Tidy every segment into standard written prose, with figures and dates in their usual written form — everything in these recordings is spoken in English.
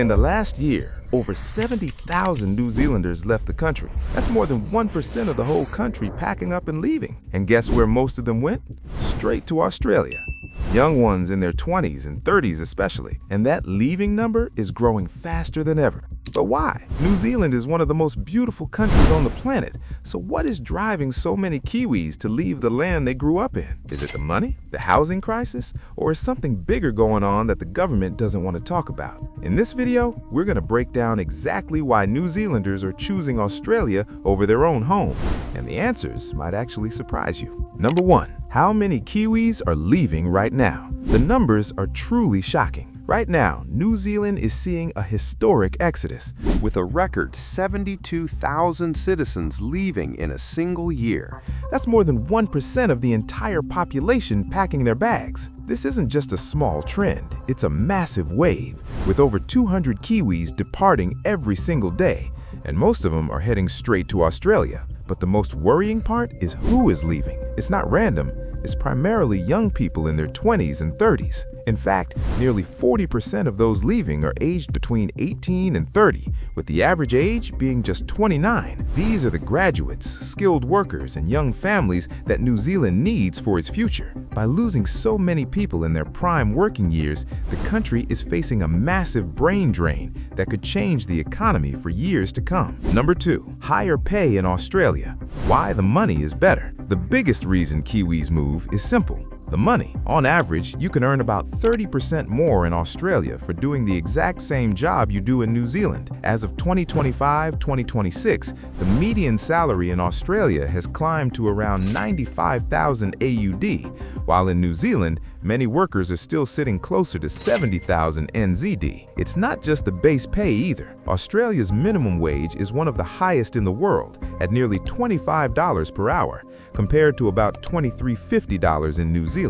In the last year, over 70,000 New Zealanders left the country. That's more than 1% of the whole country packing up and leaving. And guess where most of them went? Straight to Australia. Young ones in their 20s and 30s especially. And that leaving number is growing faster than ever. But why? New Zealand is one of the most beautiful countries on the planet. So what is driving so many Kiwis to leave the land they grew up in? Is it the money, the housing crisis, or is something bigger going on that the government doesn't want to talk about? In this video, we're going to break down exactly why New Zealanders are choosing Australia over their own home. And the answers might actually surprise you. Number 1. How many Kiwis are leaving right now? The numbers are truly shocking. Right now, New Zealand is seeing a historic exodus, with a record 72,000 citizens leaving in a single year. That's more than 1% of the entire population packing their bags. This isn't just a small trend, it's a massive wave, with over 200 Kiwis departing every single day, and most of them are heading straight to Australia. But the most worrying part is who is leaving. It's not random, it's primarily young people in their 20s and 30s. In fact, nearly 40% of those leaving are aged between 18 and 30, with the average age being just 29. These are the graduates, skilled workers, and young families that New Zealand needs for its future. By losing so many people in their prime working years, the country is facing a massive brain drain that could change the economy for years to come. Number 2. Higher pay in Australia. Why the money is better. The biggest reason Kiwis move is simple. The money. On average, you can earn about 30% more in Australia for doing the exact same job you do in New Zealand. As of 2025-2026, the median salary in Australia has climbed to around 95,000 AUD, while in New Zealand, many workers are still sitting closer to 70,000 NZD. It's not just the base pay either. Australia's minimum wage is one of the highest in the world, at nearly $25 per hour, compared to about $23.50 in New Zealand.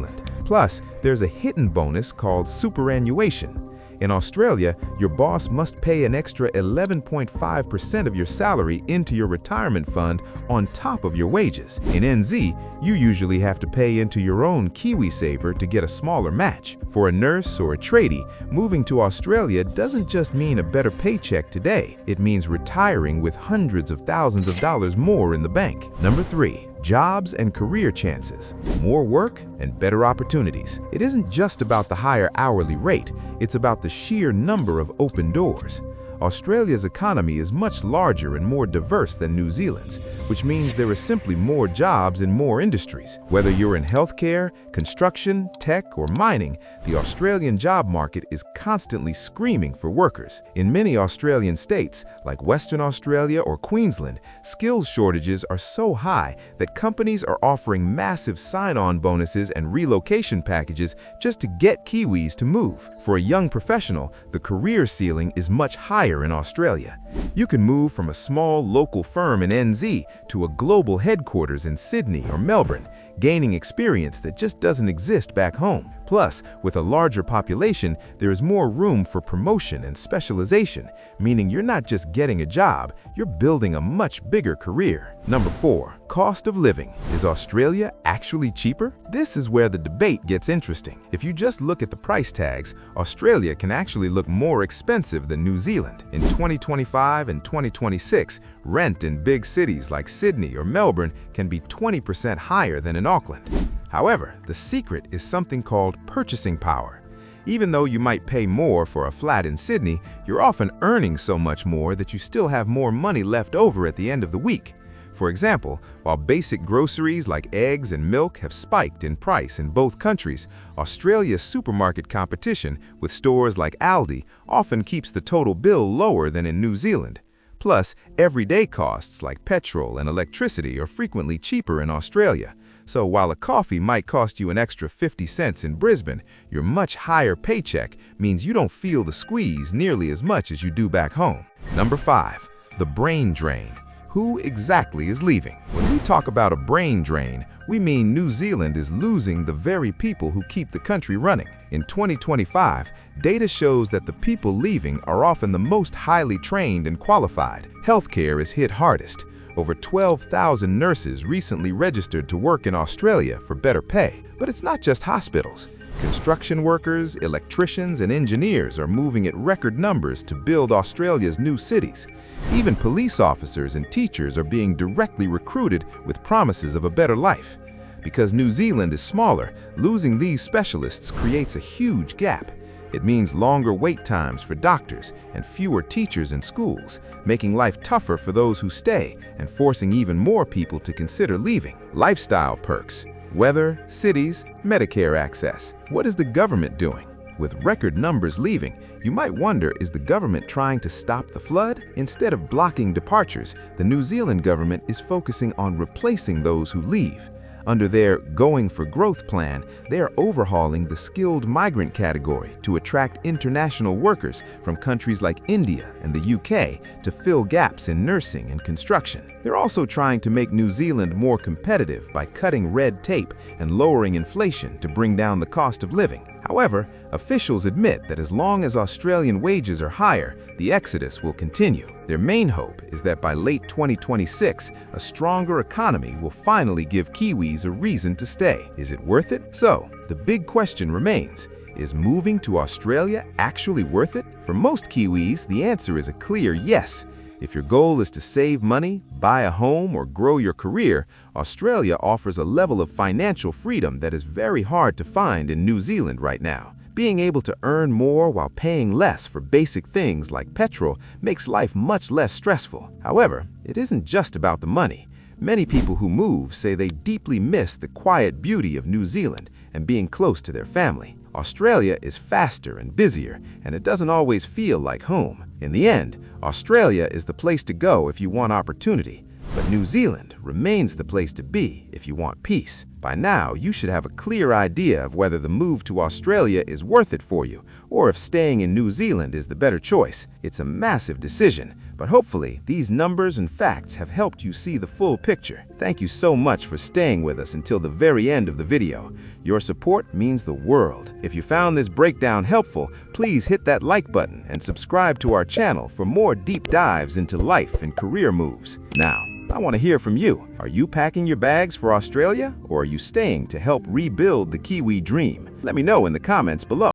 Plus, there's a hidden bonus called superannuation. In Australia, your boss must pay an extra 11.5% of your salary into your retirement fund on top of your wages. In NZ, you usually have to pay into your own Kiwi saver to get a smaller match. For a nurse or a tradie, moving to Australia doesn't just mean a better paycheck today. It means retiring with hundreds of thousands of dollars more in the bank. Number 3. Jobs and career chances. More work and better opportunities. It isn't just about the higher hourly rate, it's about the sheer number of open doors. Australia's economy is much larger and more diverse than New Zealand's, which means there are simply more jobs in more industries. Whether you're in healthcare, construction, tech, or mining, the Australian job market is constantly screaming for workers. In many Australian states, like Western Australia or Queensland, skills shortages are so high that companies are offering massive sign-on bonuses and relocation packages just to get Kiwis to move. For a young professional, the career ceiling is much higher in Australia. You can move from a small local firm in NZ to a global headquarters in Sydney or Melbourne, gaining experience that just doesn't exist back home. Plus, with a larger population, there is more room for promotion and specialization, meaning you're not just getting a job, you're building a much bigger career. Number 4. Cost of living. Is Australia actually cheaper? This is where the debate gets interesting. If you just look at the price tags, Australia can actually look more expensive than New Zealand. In 2025 and 2026, rent in big cities like Sydney or Melbourne can be 20% higher than in Auckland. However, the secret is something called purchasing power. Even though you might pay more for a flat in Sydney, you're often earning so much more that you still have more money left over at the end of the week. For example, while basic groceries like eggs and milk have spiked in price in both countries, Australia's supermarket competition with stores like Aldi often keeps the total bill lower than in New Zealand. Plus, everyday costs like petrol and electricity are frequently cheaper in Australia. So while a coffee might cost you an extra 50 cents in Brisbane, your much higher paycheck means you don't feel the squeeze nearly as much as you do back home. Number 5. The brain drain. Who exactly is leaving? When we talk about a brain drain, we mean New Zealand is losing the very people who keep the country running. In 2025, data shows that the people leaving are often the most highly trained and qualified. Healthcare is hit hardest. Over 12,000 nurses recently registered to work in Australia for better pay. But it's not just hospitals. Construction workers, electricians, and engineers are moving at record numbers to build Australia's new cities. Even police officers and teachers are being directly recruited with promises of a better life. Because New Zealand is smaller, losing these specialists creates a huge gap. It means longer wait times for doctors and fewer teachers in schools, making life tougher for those who stay and forcing even more people to consider leaving. Lifestyle perks, weather, cities, Medicare access. What is the government doing? With record numbers leaving, you might wonder, is the government trying to stop the flood? Instead of blocking departures, the New Zealand government is focusing on replacing those who leave. Under their Going for Growth plan, they are overhauling the skilled migrant category to attract international workers from countries like India and the UK to fill gaps in nursing and construction. They're also trying to make New Zealand more competitive by cutting red tape and lowering inflation to bring down the cost of living. However, officials admit that as long as Australian wages are higher, the exodus will continue. Their main hope is that by late 2026, a stronger economy will finally give Kiwis a reason to stay. Is it worth it? So, the big question remains, is moving to Australia actually worth it? For most Kiwis, the answer is a clear yes. If your goal is to save money, buy a home, or grow your career, Australia offers a level of financial freedom that is very hard to find in New Zealand right now. Being able to earn more while paying less for basic things like petrol makes life much less stressful. However, it isn't just about the money. Many people who move say they deeply miss the quiet beauty of New Zealand and being close to their family. Australia is faster and busier, and it doesn't always feel like home. In the end, Australia is the place to go if you want opportunity, but New Zealand remains the place to be if you want peace. By now, you should have a clear idea of whether the move to Australia is worth it for you, or if staying in New Zealand is the better choice. It's a massive decision, but hopefully these numbers and facts have helped you see the full picture. Thank you so much for staying with us until the very end of the video. Your support means the world. If you found this breakdown helpful, please hit that like button and subscribe to our channel for more deep dives into life and career moves. Now, I want to hear from you. Are you packing your bags for Australia, or are you staying to help rebuild the Kiwi dream? Let me know in the comments below.